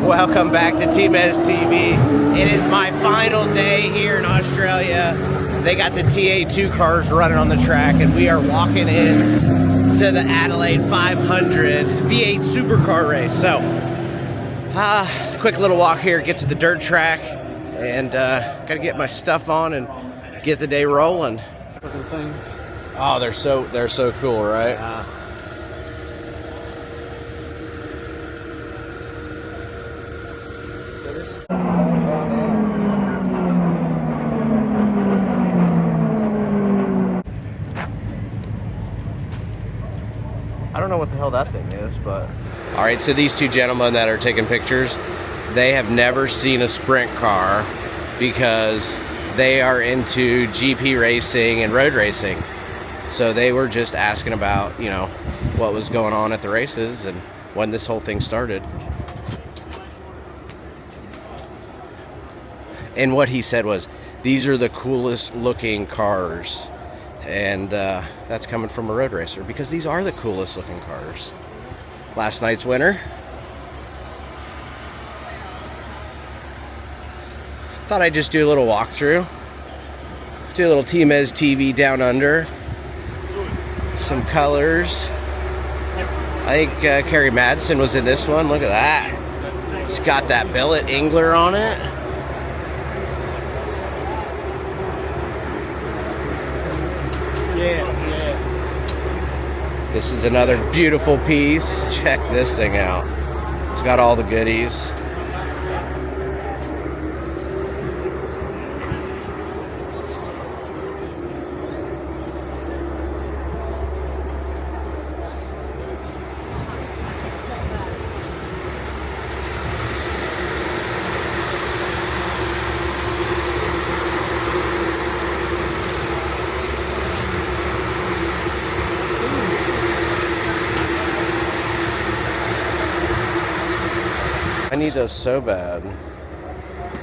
Welcome back to Tmeztv. It is my final day here in Australia. They got the TA2 cars running on the track, and we are walking in to the Adelaide 500 V8 Supercar race. So, quick little walk here, get to the dirt track, and gotta get my stuff on and get the day rolling. Oh, they're so cool, right? I don't know what the hell that thing is, but... Alright, so these two gentlemen that are taking pictures, they have never seen a sprint car because they are into GP racing and road racing. So they were just asking about, you know, what was going on at the races and when this whole thing started. And what he said was, these are the coolest looking cars. And that's coming from a road racer, because these are the coolest looking cars. Last night's winner. Thought I'd just do a little walkthrough. Do a little Tmeztv down under. Some colors. I think Carrie Madsen was in this one. Look at that. It's got that billet Engler on it. Yeah. This is another beautiful piece. Check this thing out. It's got all the goodies. I need those so bad.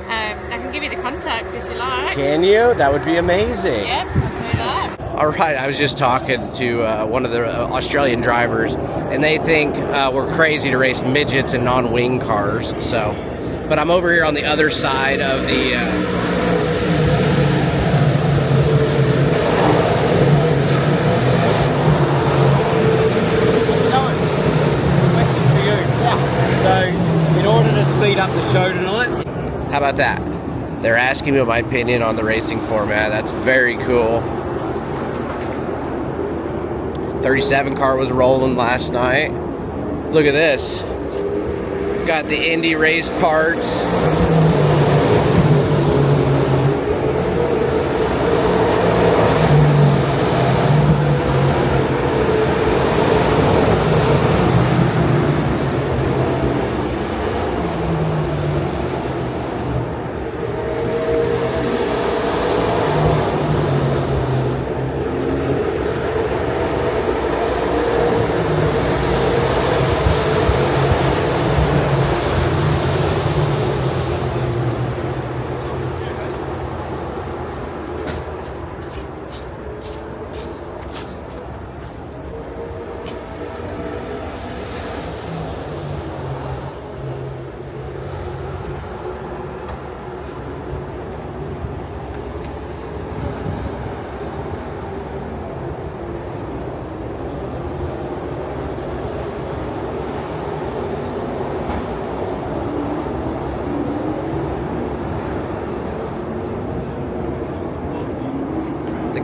I can give you the contacts if you like. Can you? That would be amazing. Yep, I'll do that. All right, I was just talking to one of the Australian drivers, and they think we're crazy to race midgets and non-wing cars. So, but I'm over here on the other side of the... In order to speed up the show tonight. How about that? They're asking me my opinion on the racing format. That's very cool. 37 car was rolling last night. Look at this. Got the Indy race parts.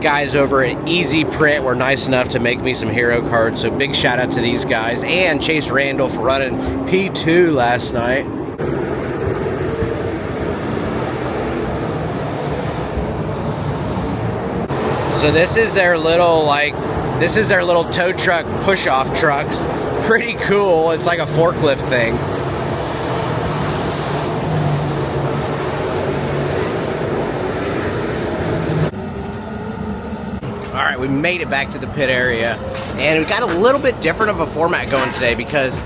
Guys over at Easy Print were nice enough to make me some hero cards, so big shout out to these guys, and Chase Randall for running P2 last night. So this is their little tow truck push-off trucks. Pretty cool. It's like a forklift thing. All right, we made it back to the pit area, and we got a little bit different of a format going today because,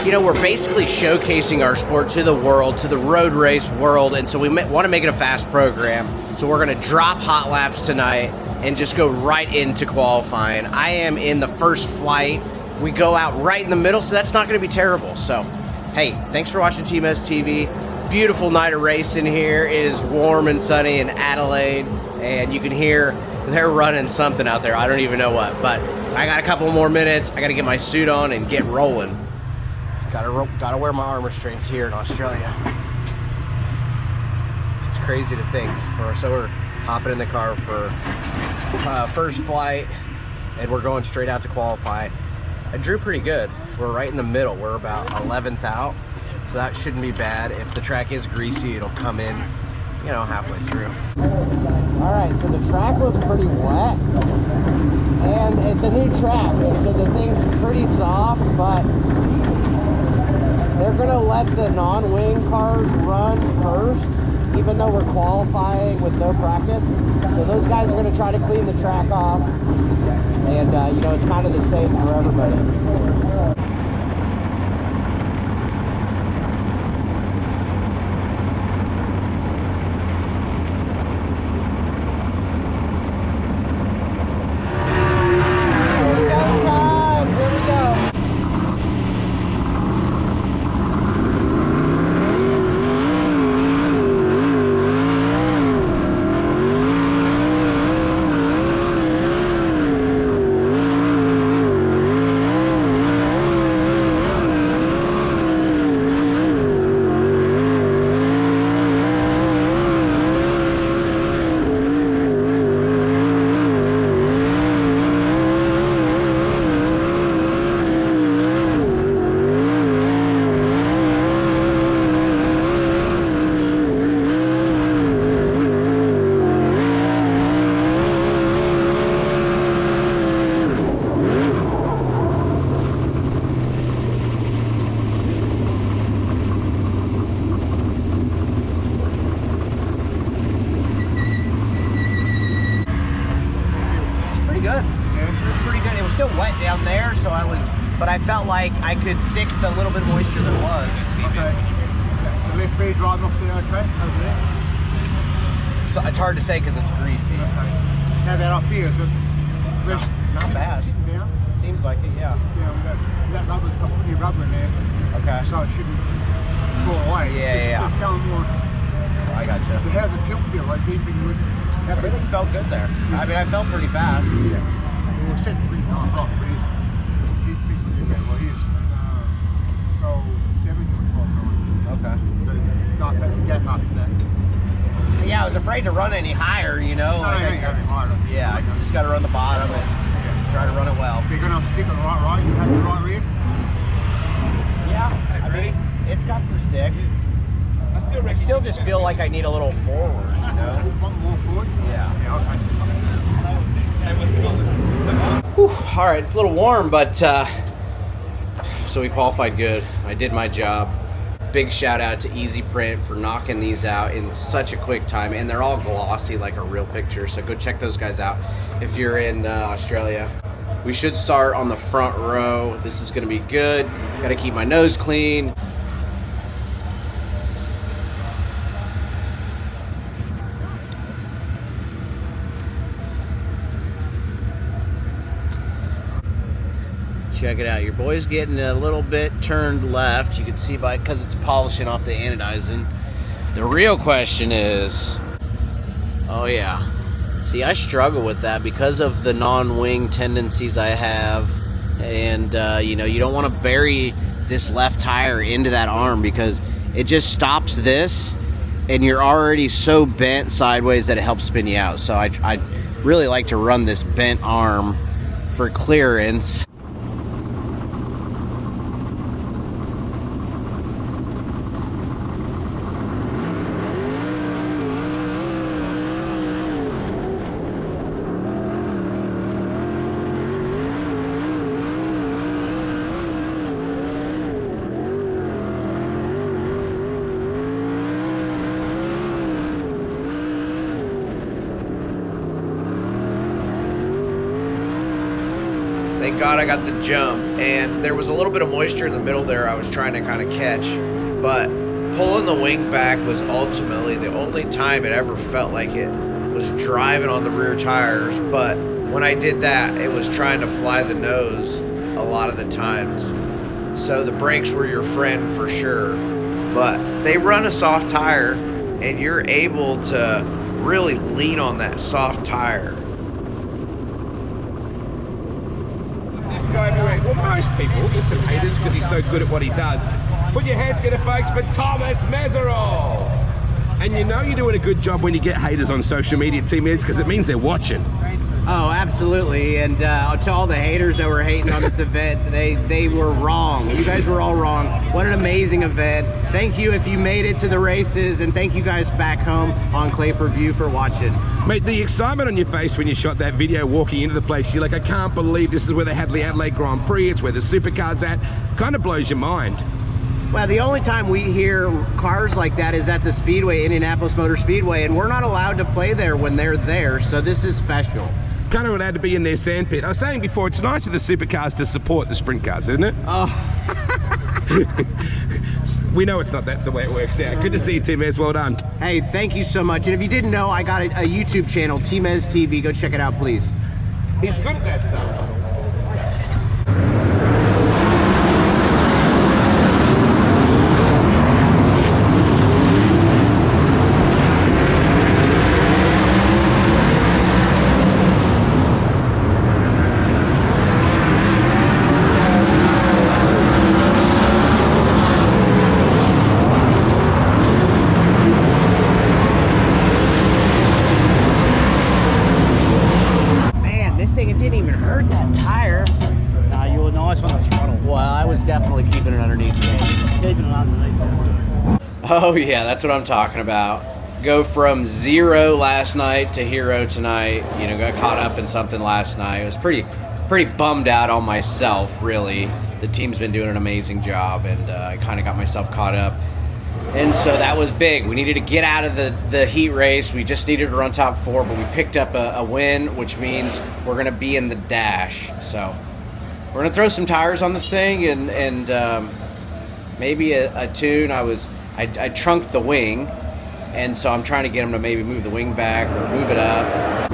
you know, we're basically showcasing our sport to the world, to the road race world, and so we want to make it a fast program. So we're going to drop hot laps tonight and just go right into qualifying. I am in the first flight. We go out right in the middle, so that's not going to be terrible. So Hey, thanks for watching Tmeztv. Beautiful night of racing here. It is warm and sunny in Adelaide, and you can hear they're running something out there. I don't even know what, but I got a couple more minutes. I got to get my suit on and get rolling. Gotta wear my arm restraints here in Australia. It's crazy to think. So we're hopping in the car for first flight, and we're going straight out to qualify. I drew pretty good. We're right in the middle. We're about 11th out, so that shouldn't be bad. If the track is greasy, it'll come in, you know, halfway through. All right, so the track looks pretty wet, and it's a new track, so the thing's pretty soft, but they're gonna let the non-wing cars run first, even though we're qualifying with no practice. So those guys are gonna try to clean the track off, and you know, it's kind of the same for everybody. Wet down there, so but I felt like I could stick the little bit of moisture that was. Okay. The left rear driving off there, okay, over there? So it's hard to say because it's greasy. Okay. How about up here? Is it not bad? Sitting down? It seems like it, yeah. Yeah, that rubber's got plenty of rubber in there. Okay. So it shouldn't fall away. Yeah. Just going more. Oh, I gotcha. How's the tilt feel? Like keeping good? Everything felt good there. Yeah. I mean, I felt pretty fast. Yeah. Well, set pretty nice rock, but he's picking it. Well, he's 7 or 12. Okay. But not that's a gap up to that. Yeah, I was afraid to run any higher, you know. No, you ain't got any higher. Yeah, you just got to run the bottom and try to run it well. If you're going to stick on the right, you have the right rear? Yeah, I mean, it's got some stick. I still just feel like I need a little forward, you know? Want more forward? Yeah. Yeah, Whew, all right, it's a little warm, but so we qualified good. I did my job. Big shout out to Easy Print for knocking these out in such a quick time, and they're all glossy like a real picture, so go check those guys out if you're in Australia. We should start on the front row. This is gonna be good. Gotta keep my nose clean. Check it out. Your boy's getting a little bit turned left. You can see by because it's polishing off the anodizing. The real question is, oh yeah. See, I struggle with that because of the non-wing tendencies I have, and you know, you don't want to bury this left tire into that arm because it just stops this, and you're already so bent sideways that it helps spin you out. So I really like to run this bent arm for clearance. Thank God I got the jump, and there was a little bit of moisture in the middle there I was trying to kind of catch, but pulling the wing back was ultimately the only time it ever felt like it was driving on the rear tires, but when I did that, it was trying to fly the nose a lot of the times. so the brakes were your friend for sure. But they run a soft tire, and you're able to really lean on that soft tire. This guy everywhere. Well, most people get some haters because he's so good at what he does. Put your hands together, folks, for Tmeztv. And you know you're doing a good job when you get haters on social media, Tmez, because it means they're watching. Oh, absolutely. And to all the haters that were hating on this event, they were wrong. You guys were all wrong. What an amazing event. Thank you if you made it to the races, and thank you guys back home on Clay Per View for watching. Mate, the excitement on your face when you shot that video walking into the place, you're like, I can't believe this is where they had the Adelaide Grand Prix, it's where the Supercar's at. Kind of blows your mind. Well, the only time we hear cars like that is at the Speedway, Indianapolis Motor Speedway, and we're not allowed to play there when they're there, so this is special. Kind of allowed to be in their sandpit. I was saying before, it's nice of the Supercars to support the Sprint cars, isn't it? Oh. We know it's not, that's the way it works out. Good to see you, Tmez, well done. Hey, thank you so much. And if you didn't know, I got a YouTube channel, Tmeztv. Go check it out, please. He's good at that stuff. It didn't even hurt that tire. No, you were nice on the throttle. Well, I was definitely keeping it underneath me. Keeping it underneath. Oh yeah, that's what I'm talking about. Go from 0 last night to hero tonight. You know, got caught up in something last night. I was pretty bummed out on myself, really. The team's been doing an amazing job, and I kind of got myself caught up. And so that was big. We needed to get out of the heat race. We just needed to run top 4, but we picked up a win, which means we're going to be in the dash. So we're going to throw some tires on this thing and maybe a tune. I trunked the wing, and so I'm trying to get them to maybe move the wing back or move it up.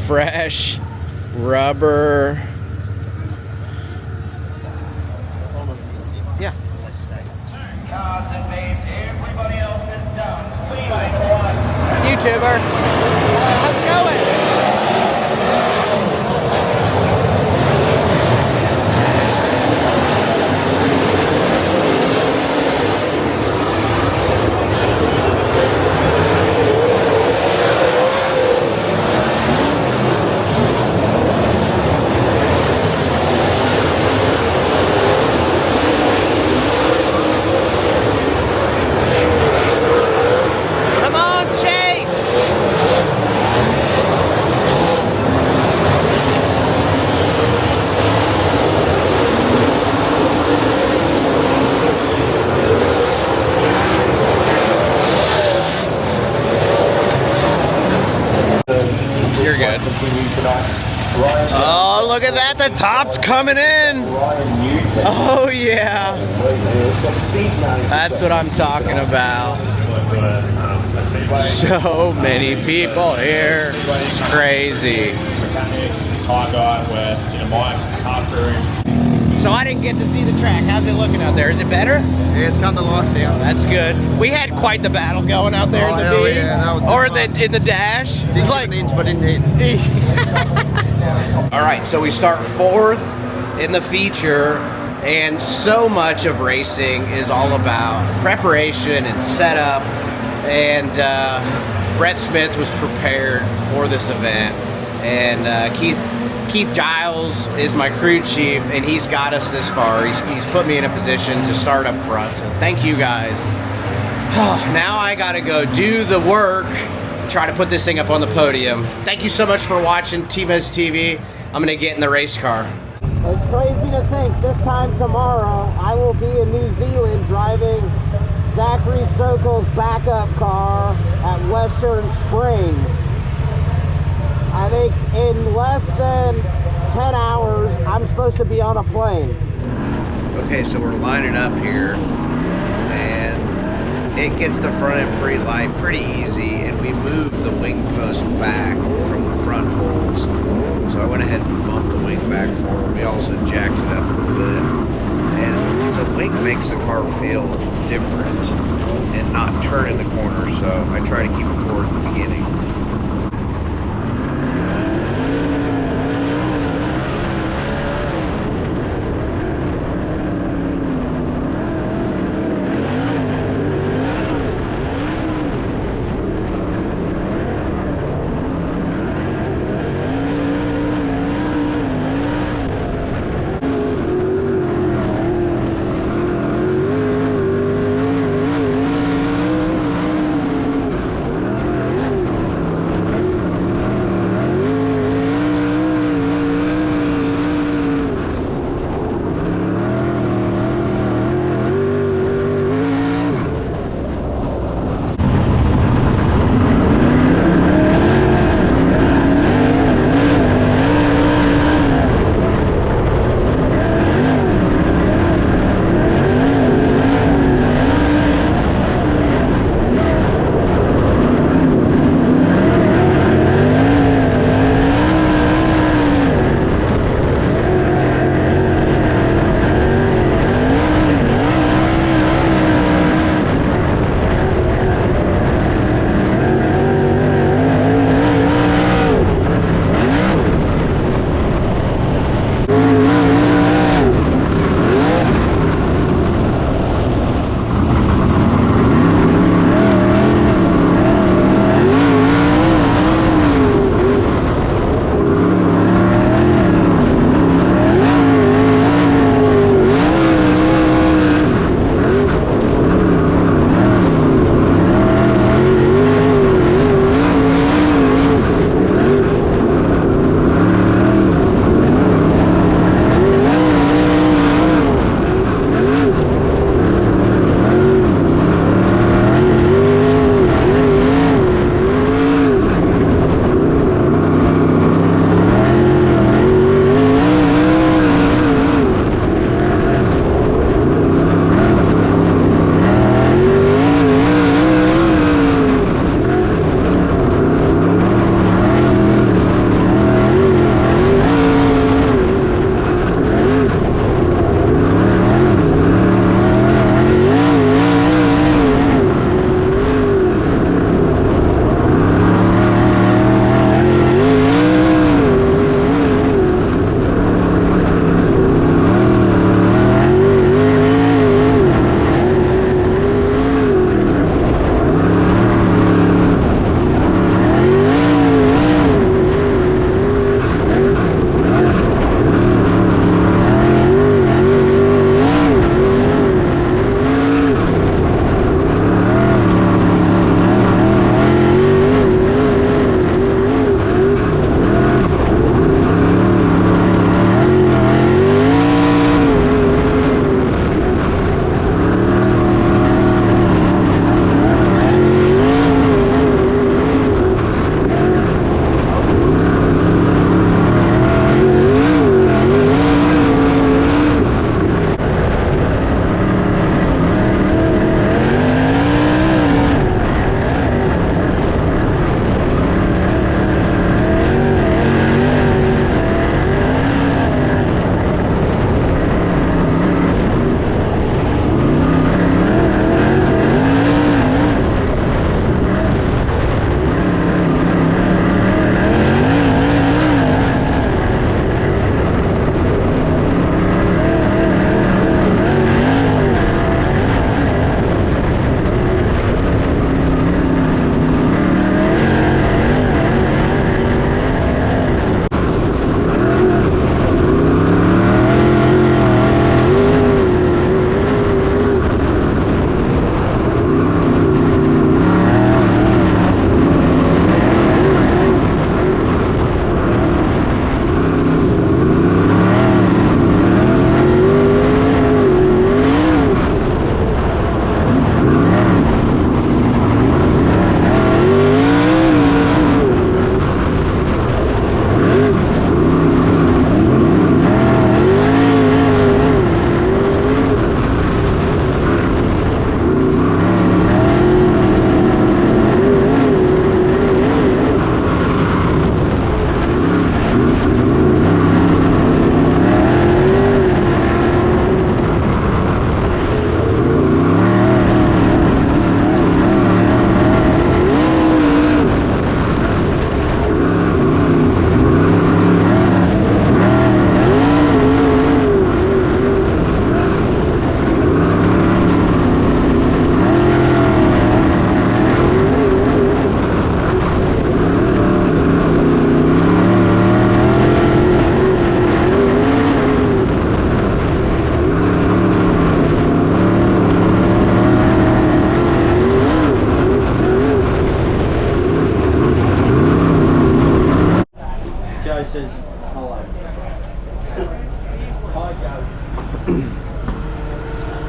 Fresh rubber. Yeah. Cars advance, everybody else is done. Levi, YouTuber. How's it going? You're good. Oh, look at that. The top's coming in. Oh, yeah. That's what I'm talking about. So many people here. It's crazy. car guy where, you know, my car crew. So I didn't get to see the track. How's it looking out there? Is it better? Yeah, it's come to life now. That's good. We had quite the battle going out there in the hell V. yeah, that was or good in the dash. It's It's like like inch, but in hit. All right, so we start 4th in the feature, and so much of racing is all about preparation and setup. And Brett Smith was prepared for this event, and Keith Giles is my crew chief, and he's got us this far. He's put me in a position to start up front. So thank you guys. Now I got to go do the work. Try to put this thing up on the podium. Thank you so much for watching Tmeztv. I'm gonna get in the race car. It's crazy to think this time tomorrow I will be in New Zealand driving Zachary Sokol's backup car at Western Springs. I think in less than 10 hours I'm supposed to be on a plane. Okay, so we're lining up here, and it gets the front end pretty light, pretty easy, and we move the wing post back from the front holes. So I went ahead and bumped the wing back forward. We also jacked it up a little bit. And the wing makes the car feel different and not turn in the corner, so I try to keep it forward in the beginning.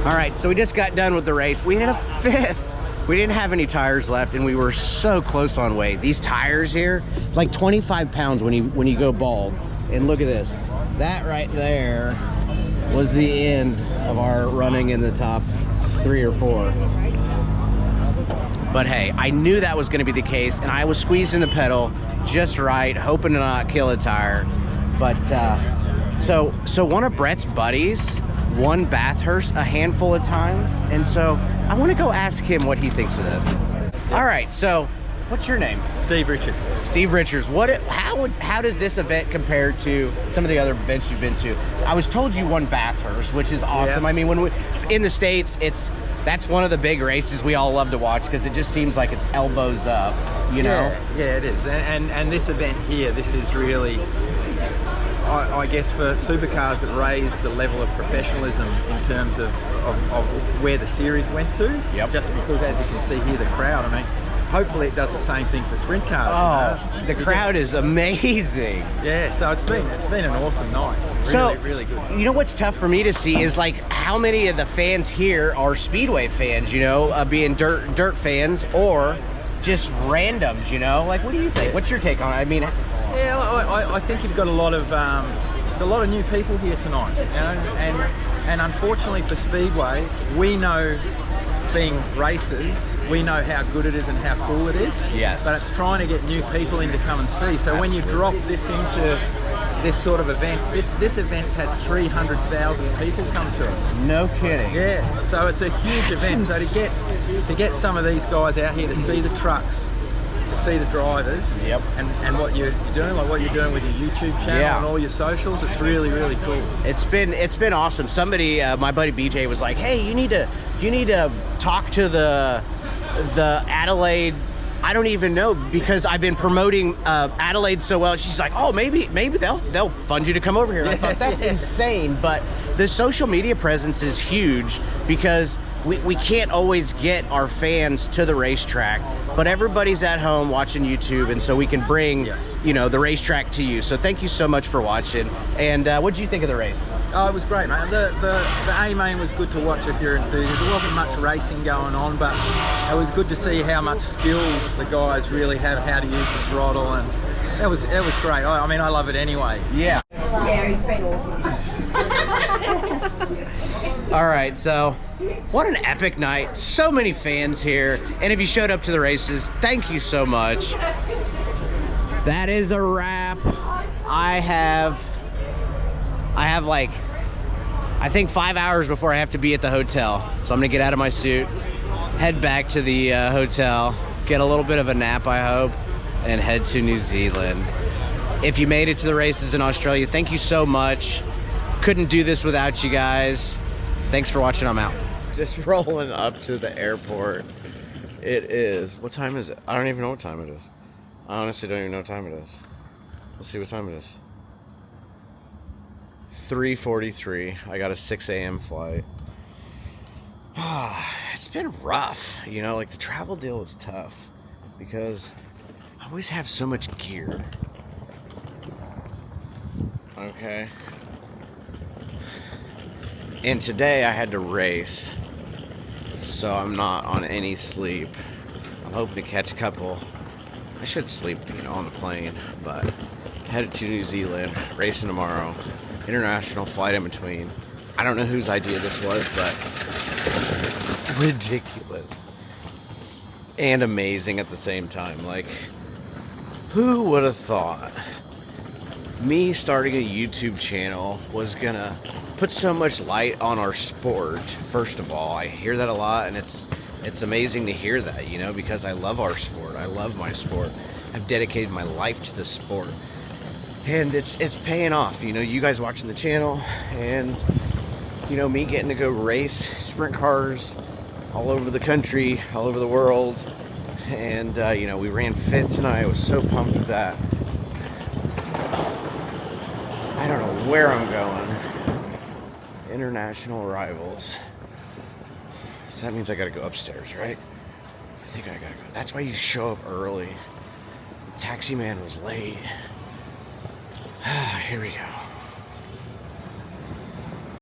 All right, so we just got done with the race. We had a 5th. We didn't have any tires left, and we were so close on weight. These tires here, like 25 pounds when you go bald. And look at this. That right there was the end of our running in the top 3 or 4. But hey, I knew that was going to be the case, and I was squeezing the pedal just right, hoping to not kill a tire. But so one of Brett's buddies won Bathurst a handful of times, and so I want to go ask him what he thinks of this. All right, so what's your name? Steve Richards. Steve Richards. How does this event compare to some of the other events you've been to? I was told you won Bathurst, which is awesome. Yeah. I mean, when we in the States, that's one of the big races we all love to watch because it just seems like it's elbows up, you know? Yeah, it is. And this event here, this is really, I guess, for supercars that raise the level of professionalism in terms of where the series went to. Yep. Just because, as you can see here, the crowd, I mean, hopefully it does the same thing for sprint cars. Oh, the crowd is amazing. Yeah, so it's been an awesome night. Really good. You know what's tough for me to see is like how many of the fans here are Speedway fans, you know, being dirt fans, or just randoms, you know? Like, what do you think? What's your take on it? I mean, yeah, I think you've got a lot of there's a lot of new people here tonight, you know, and unfortunately for Speedway, we know, being racers, we know how good it is and how cool it is. Yes. But it's trying to get new people in to come and see. So when you drop this into this sort of event, this event's had 300,000 people come to it. No kidding. Yeah. So it's a huge event. So to get some of these guys out here to see the trucks, to see the drivers, yep, and what you're doing, like what you're doing with your YouTube channel, yeah, and all your socials, it's really cool. It's been awesome. Somebody, my buddy BJ, was like, "Hey, you need to talk to the Adelaide." I don't even know, because I've been promoting Adelaide so well. She's like, "Oh, maybe they'll fund you to come over here." And I thought that's insane, but the social media presence is huge because we can't always get our fans to the racetrack, but everybody's at home watching YouTube, and so we can bring you know, the racetrack to you. So thank you so much for watching. And what did you think of the race? Oh, it was great, mate. The A-main was good to watch if you're enthusiastic. There wasn't much racing going on, but it was good to see how much skill the guys really have, how to use the throttle, and it was great. I mean, I love it anyway. Yeah. Yeah, he's been awesome. All right, so what an epic night. So many fans here. And if you showed up to the races, thank you so much. That is a wrap. I have like, I think 5 hours before I have to be at the hotel. So I'm gonna get out of my suit, head back to the hotel, get a little bit of a nap, I hope, and head to New Zealand. If you made it to the races in Australia, thank you so much. Couldn't do this without you guys. Thanks for watching. I'm out. Just rolling up to the airport. It is, what time is it? I don't even know what time it is. I honestly don't even know what time it is. Let's see what time it is. 3:43. I got a 6 a.m. flight. It's been rough, you know, like the travel deal is tough because I always have so much gear. Okay. And today I had to race, so I'm not on any sleep. I'm hoping to catch a couple. I should sleep, you know, on the plane, but headed to New Zealand, racing tomorrow, international flight in between. I don't know whose idea this was, but ridiculous and amazing at the same time. Like, who would have thought me starting a YouTube channel was gonna put so much light on our sport? First of all, I hear that a lot, and it's amazing to hear that, you know, because I love our sport. I love my sport. I've dedicated my life to this sport, and it's paying off. You know, you guys watching the channel, and you know, me getting to go race sprint cars all over the country, all over the world, and you know, we ran 5th tonight. I was so pumped with that. I don't know where I'm going. International arrivals. So that means I gotta go upstairs, right? I think I gotta go. That's why you show up early. The taxi man was late. Here we go.